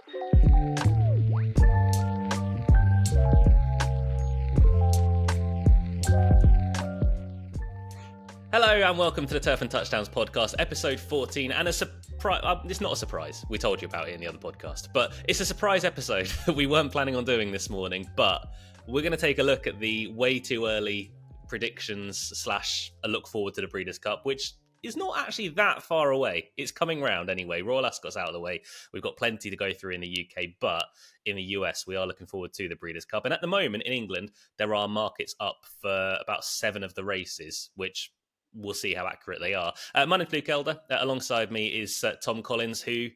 Hello and welcome to the Turf and Touchdowns podcast, episode 14, and a surprise. It's not a surprise. We told you about it in the other podcast, but it's a surprise episode that we weren't planning on doing this morning. But we're going to take a look at the way too early predictions / a look forward to the Breeders' Cup, which is not actually that far away. It's coming round anyway. Royal Ascot's out of the way. We've got plenty to go through in the UK, but in the US, we are looking forward to the Breeders' Cup. And at the moment in England, there are markets up for about 7 of the races, which we'll see how accurate they are. My name's Luke Elder. Alongside me is Tom Collins, who,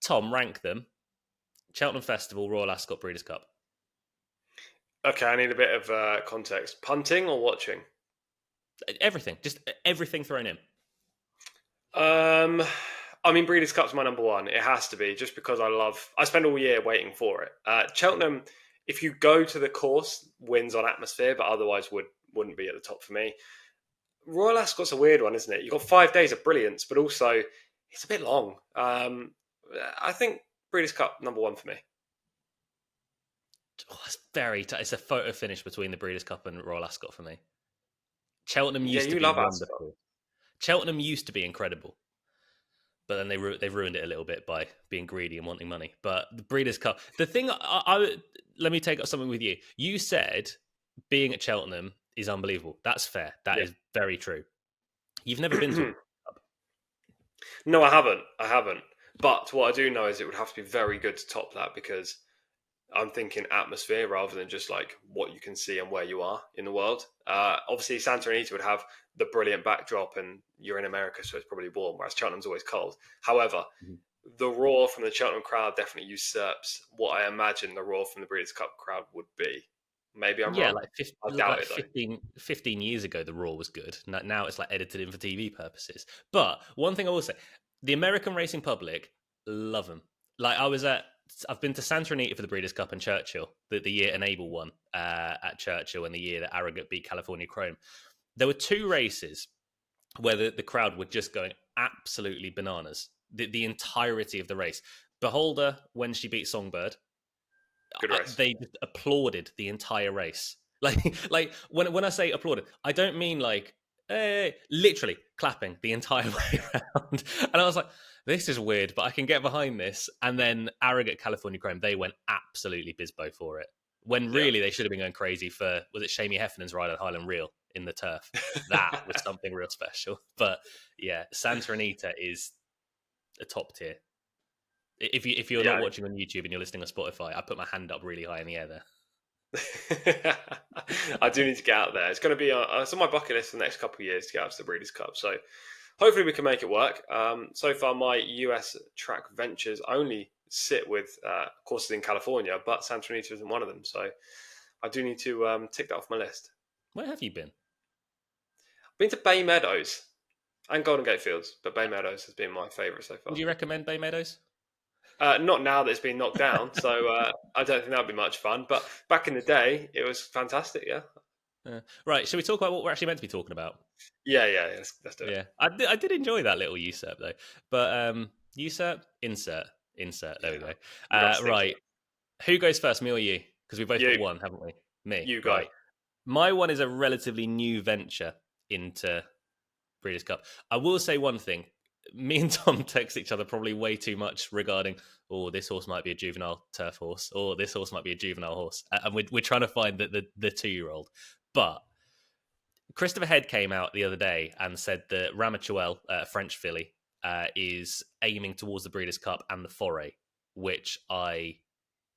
Tom, rank them. Cheltenham Festival, Royal Ascot, Breeders' Cup. Okay, I need a bit of context. Punting or watching? Everything. Just everything thrown in. I mean, Breeders' Cup's my number one. It has to be, just because I spend all year waiting for it. Cheltenham, if you go to the course, wins on atmosphere, but otherwise wouldn't be at the top for me. Royal Ascot's a weird one, isn't it? You've got 5 days of brilliance, but also it's a bit long. I think Breeders' Cup, number one for me. Oh, it's very it's a photo finish between the Breeders' Cup and Royal Ascot for me. Cheltenham used to be wonderful. Cheltenham used to be incredible, but then they've ruined it a little bit by being greedy and wanting money. But the Breeders' Cup, the thing, let me take up something with you. You said being at Cheltenham is unbelievable. That's fair. That is very true. You've never been to a Cup? No, I haven't. But what I do know is it would have to be very good to top that, because I'm thinking atmosphere rather than just like what you can see and where you are in the world. Obviously, Santa Anita would have the brilliant backdrop, and you're in America, so it's probably warm, whereas Cheltenham's always cold. However, the roar from the Cheltenham crowd definitely usurps what I imagine the roar from the Breeders' Cup crowd would be. Maybe I'm wrong. Like 15 years ago, the Raw was good. Now it's like edited in for TV purposes. But one thing I will say, the American racing public love them. Like I've been to Santa Anita for the Breeders' Cup and Churchill, the year Enable won at Churchill, and the year that Arrogant beat California Chrome. There were 2 races where the crowd were just going absolutely bananas. The entirety of the race. Beholder, when she beat Songbird, good race. They just applauded the entire race. Like when I say applauded, I don't mean like literally clapping the entire way around. And I was like, this is weird, but I can get behind this. And then Arrogant California Chrome, they went absolutely bizbo for it. When really they should have been going crazy for, was it Shamie Heffernan's ride at Highland Reel in the turf? That was something real special. But yeah, Santa Anita is a top tier. If you're not watching on YouTube and you're listening on Spotify, I put my hand up really high in the air there. I do need to get out there. It's going to be it's on my bucket list for the next couple of years to get out to the Breeders' Cup. So hopefully we can make it work. So far, my US track ventures only sit with courses in California, but Santa Anita isn't one of them. So I do need to tick that off my list. Where have you been? I've been to Bay Meadows and Golden Gate Fields, but Bay Meadows has been my favourite so far. Would you recommend Bay Meadows? Not now that it's been knocked down, so I don't think that would be much fun. But back in the day, it was fantastic, Right, shall we talk about what we're actually meant to be talking about? Yeah, let's do it. Yeah, I did enjoy that little usurp, though. But usurp, insert, there we go. Right, who goes first, me or you? Because we both got one, haven't we? Me. You go. Right. My one is a relatively new venture into Breeders' Cup. I will say one thing. Me and Tom text each other probably way too much regarding, this horse might be a juvenile turf horse, or this horse might be a juvenile horse. And we're trying to find the 2-year-old. But Christopher Head came out the other day and said that Ramachuel, French filly, is aiming towards the Breeders' Cup and the Foray, which I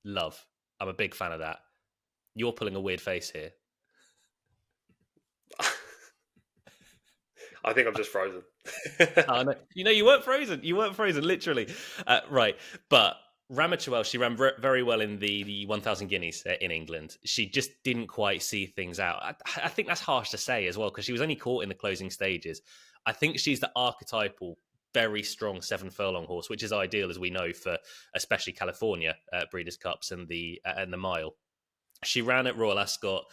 love. I'm a big fan of that. You're pulling a weird face here. I think I'm just frozen. Oh, no. You weren't frozen. Literally. Right. But Ramachuel, she ran very well in the 1,000 guineas in England. She just didn't quite see things out. I think that's harsh to say as well, because she was only caught in the closing stages. I think she's the archetypal, very strong 7 furlong horse, which is ideal, as we know, for especially California Breeders' Cups and the mile. She ran at Royal Ascot.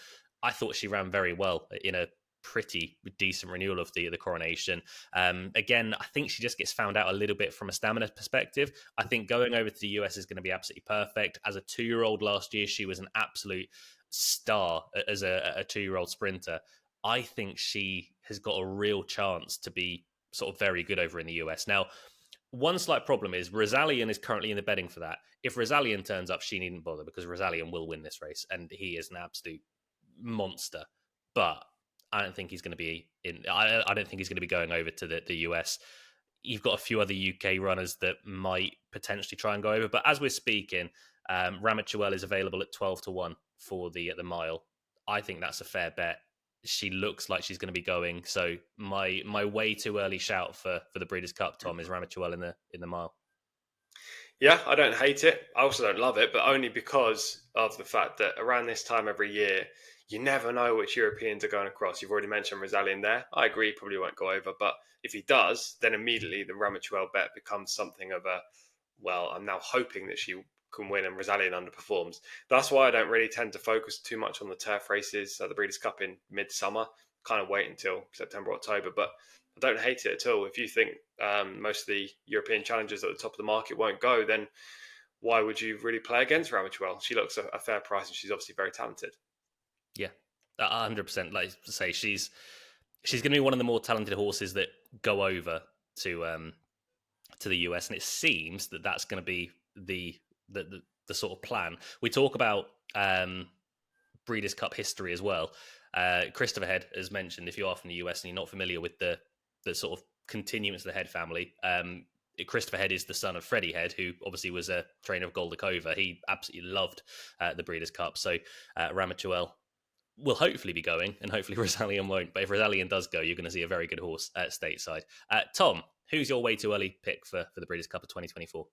I thought she ran very well in a pretty decent renewal of the coronation. Again, I think she just gets found out a little bit from a stamina perspective. I think going over to the US is going to be absolutely perfect. As a 2-year-old last year, she was an absolute star as a 2-year-old sprinter. I think she has got a real chance to be sort of very good over in the US. Now, one slight problem is Rosalian is currently in the betting for that. If Rosalian turns up, she needn't bother because Rosalian will win this race, and he is an absolute monster. But I don't think he's going to be in. I don't think he's going to be going over to the US. You've got a few other UK runners that might potentially try and go over. But as we're speaking, Ramatuelle is available at 12-1 for the mile. I think that's a fair bet. She looks like she's going to be going. So my way too early shout for the Breeders' Cup, Tom, is Ramatuelle in the mile. Yeah, I don't hate it. I also don't love it, but only because of the fact that around this time every year, you never know which Europeans are going across. You've already mentioned Rosalian there. I agree, he probably won't go over, but if he does, then immediately the Ramatuelle bet becomes something of a, well, I'm now hoping that she can win and Rosalian underperforms. That's why I don't really tend to focus too much on the turf races, the Breeders' Cup in midsummer. Kind of wait until September, October, but I don't hate it at all. If you think most of the European challengers at the top of the market won't go, then why would you really play against Ramatuelle? She looks a fair price and she's obviously very talented. Yeah, 100%. Like I say, she's going to be one of the more talented horses that go over to the US, and it seems that that's going to be the sort of plan. We talk about Breeders' Cup history as well. Christopher Head, as mentioned, if you are from the US and you're not familiar with the sort of continuance of the Head family, Christopher Head is the son of Freddie Head, who obviously was a trainer of Goldacova. He absolutely loved the Breeders' Cup. So Ramatuelle will hopefully be going, and hopefully Rosalian won't. But if Rosalian does go, you're going to see a very good horse at stateside. Tom, who's your way too early pick for the Breeders' Cup of 2024?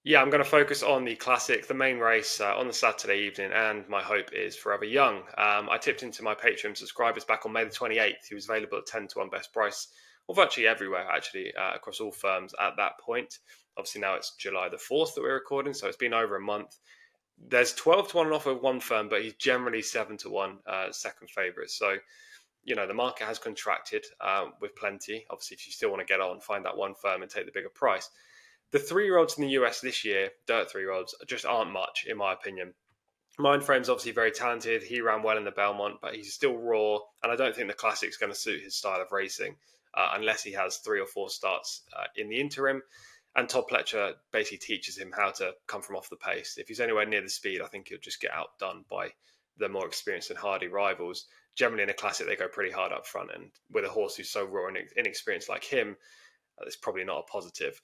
Yeah, I'm going to focus on the Classic, the main race on the Saturday evening, and my hope is Forever Young. I tipped into my Patreon subscribers back on May the 28th. He was available at 10-1 best price, or virtually everywhere, actually, across all firms at that point. Obviously, now it's July the 4th that we're recording, so it's been over a month. There's 12-1 on offer with one firm, but he's generally 7-1 second favourite. So, you know, the market has contracted with plenty. Obviously, if you still want to get on, find that one firm and take the bigger price. The 3-year-olds in the US this year, dirt 3-year-olds, just aren't much, in my opinion. Mindframe's obviously very talented. He ran well in the Belmont, but he's still raw. And I don't think the Classic's going to suit his style of racing unless he has 3 or 4 starts in the interim. And Todd Pletcher basically teaches him how to come from off the pace. If he's anywhere near the speed, I think he'll just get outdone by the more experienced and hardy rivals. Generally in a Classic, they go pretty hard up front. And with a horse who's so raw and inexperienced like him, it's probably not a positive.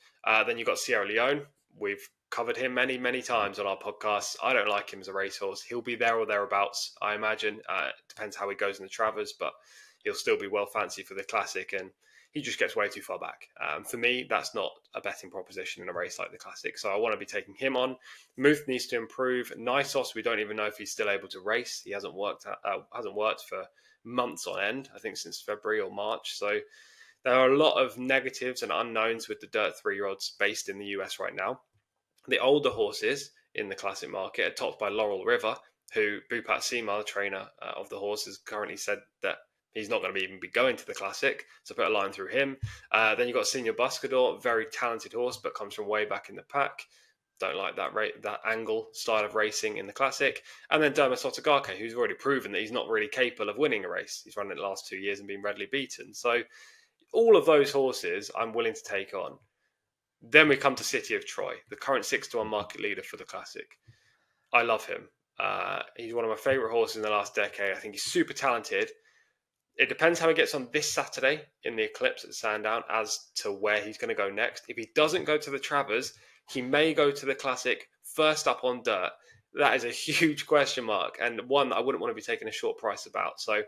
Then you've got Sierra Leone. We've covered him many, many times on our podcast. I don't like him as a racehorse. He'll be there or thereabouts, I imagine. It depends how he goes in the Travers, but he'll still be well fancy for the Classic, and he just gets way too far back. For me, that's not a betting proposition in a race like the Classic, so I want to be taking him on. Muth needs to improve. Nysos, we don't even know if he's still able to race. He hasn't worked for months on end, I think since February or March, so there are a lot of negatives and unknowns with the dirt 3-year-olds based in the US right now. The older horses in the Classic market are topped by Laurel River, who Bhupat Seema, the trainer of the horse, has currently said that he's not going to even be going to the Classic, so put a line through him. Then you've got Senior Buscador, very talented horse, but comes from way back in the pack. Don't like that angle style of racing in the Classic. And then Derma Sotogake, who's already proven that he's not really capable of winning a race. He's run it the last 2 years and been readily beaten. So all of those horses I'm willing to take on. Then we come to City of Troy, the current 6-1 market leader for the Classic. I love him. He's one of my favourite horses in the last decade. I think he's super talented. It depends how he gets on this Saturday in the Eclipse at Sandown as to where he's going to go next. If he doesn't go to the Travers, he may go to the Classic first up on dirt. That is a huge question mark, and one that I wouldn't want to be taking a short price about. So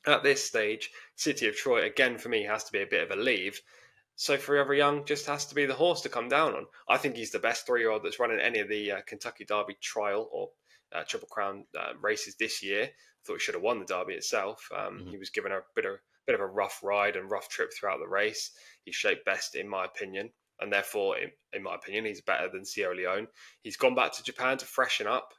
at this stage, City of Troy, again, for me, has to be a bit of a leave. So Forever Young just has to be the horse to come down on. I think he's the best 3-year-old that's running any of the Kentucky Derby trial or Triple Crown races this year. I thought he should have won the Derby itself. He was given a bit of a rough ride and rough trip throughout the race. He shaped best, in my opinion. And therefore, in my opinion, he's better than Sierra Leone. He's gone back to Japan to freshen up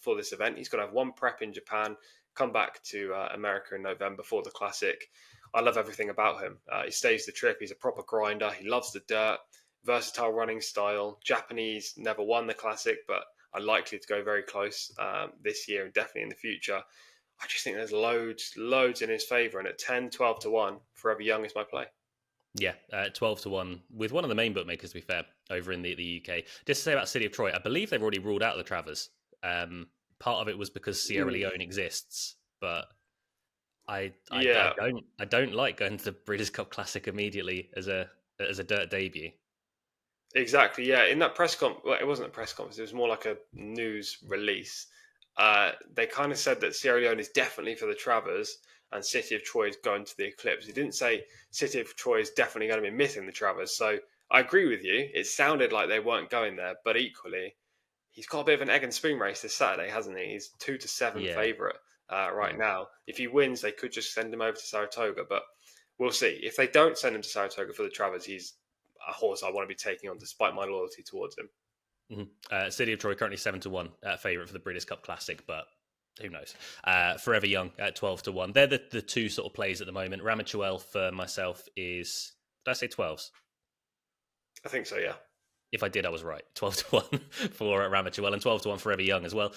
for this event. He's going to have one prep in Japan, come back to America in November for the Classic. I love everything about him. He stays the trip. He's a proper grinder. He loves the dirt. Versatile running style. Japanese never won the Classic, but are likely to go very close this year and definitely in the future. I just think there's loads in his favour. And at 10, 12 to 1, Forever Young is my play. Yeah, 12 to 1 with one of the main bookmakers, to be fair, over in the UK. Just to say about City of Troy, I believe they've already ruled out the Travers. Part of it was because Sierra Leone exists, but I don't like going to the Breeders' Cup Classic immediately as a dirt debut. Exactly, yeah. In that press conference, well, it wasn't a press conference, it was more like a news release. They kind of said that Sierra Leone is definitely for the Travers and City of Troy is going to the Eclipse. He didn't say City of Troy is definitely going to be missing the Travers. So I agree with you. It sounded like they weren't going there, but equally, he's got a bit of an egg and spoon race this Saturday, hasn't he? He's 2-7 favourite right now. If he wins, they could just send him over to Saratoga, but we'll see. If they don't send him to Saratoga for the Travers, he's a horse I want to be taking on despite my loyalty towards him. Mm-hmm. City of Troy currently 7 to 1 favourite for the Breeders' Cup Classic, but who knows? Forever Young at 12 to 1. They're the two sort of plays at the moment. Ramachuel for myself is, did I say 12s? I think so, yeah. If I did, I was right. 12 to 1 for Ramachuel and 12 to 1 Forever Young as well.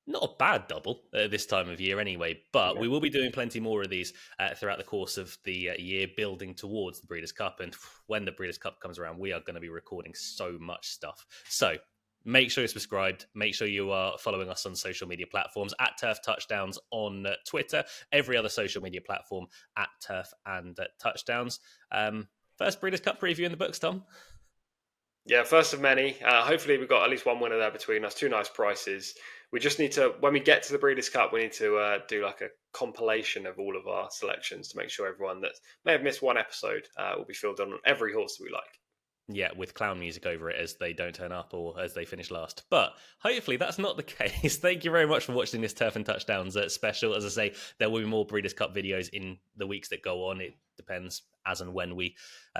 Not a bad double this time of year anyway, but we will be doing plenty more of these throughout the course of the year, building towards the Breeders' Cup. And when the Breeders' Cup comes around, we are going to be recording so much stuff. So make sure you're subscribed. Make sure you are following us on social media platforms at Turf Touchdowns on Twitter, every other social media platform at Turf and Touchdowns. First Breeders' Cup preview in the books, Tom. Yeah, first of many. Hopefully we've got at least one winner there between us. Two nice prices. We just need to, when we get to the Breeders' Cup, we need to do like a compilation of all of our selections to make sure everyone that may have missed one episode will be filled in on every horse that we like. Yeah, with clown music over it as they don't turn up or as they finish last. But hopefully that's not the case. Thank you very much for watching this Turf and Touchdowns special. As I say, there will be more Breeders' Cup videos in the weeks that go on. It depends as and when we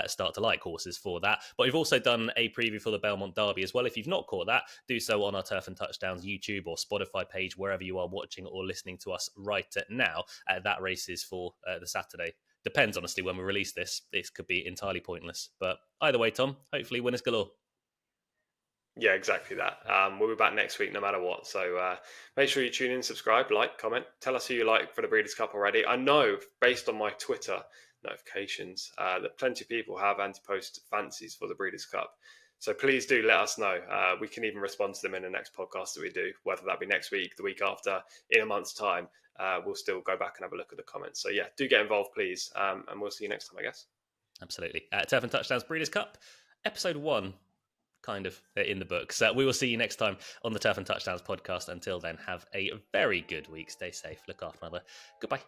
start to like horses for that. But we've also done a preview for the Belmont Derby as well. If you've not caught that, do so on our Turf and Touchdowns YouTube or Spotify page, wherever you are watching or listening to us right now. That race is for the Saturday. Depends, honestly, when we release this. This could be entirely pointless. But either way, Tom, hopefully winners galore. Yeah, exactly that. We'll be back next week no matter what. So make sure you tune in, subscribe, like, comment. Tell us who you like for the Breeders' Cup already. I know, based on my Twitter notifications, that plenty of people have Antepost fancies for the Breeders' Cup. So please do let us know. We can even respond to them in the next podcast that we do, whether that be next week, the week after, in a month's time. We'll still go back and have a look at the comments. So yeah, do get involved, please. And we'll see you next time, I guess. Absolutely. Turf and Touchdowns Breeders' Cup, episode 1, kind of in the books. We will see you next time on the Turf and Touchdowns podcast. Until then, have a very good week. Stay safe. Look after one another. Goodbye.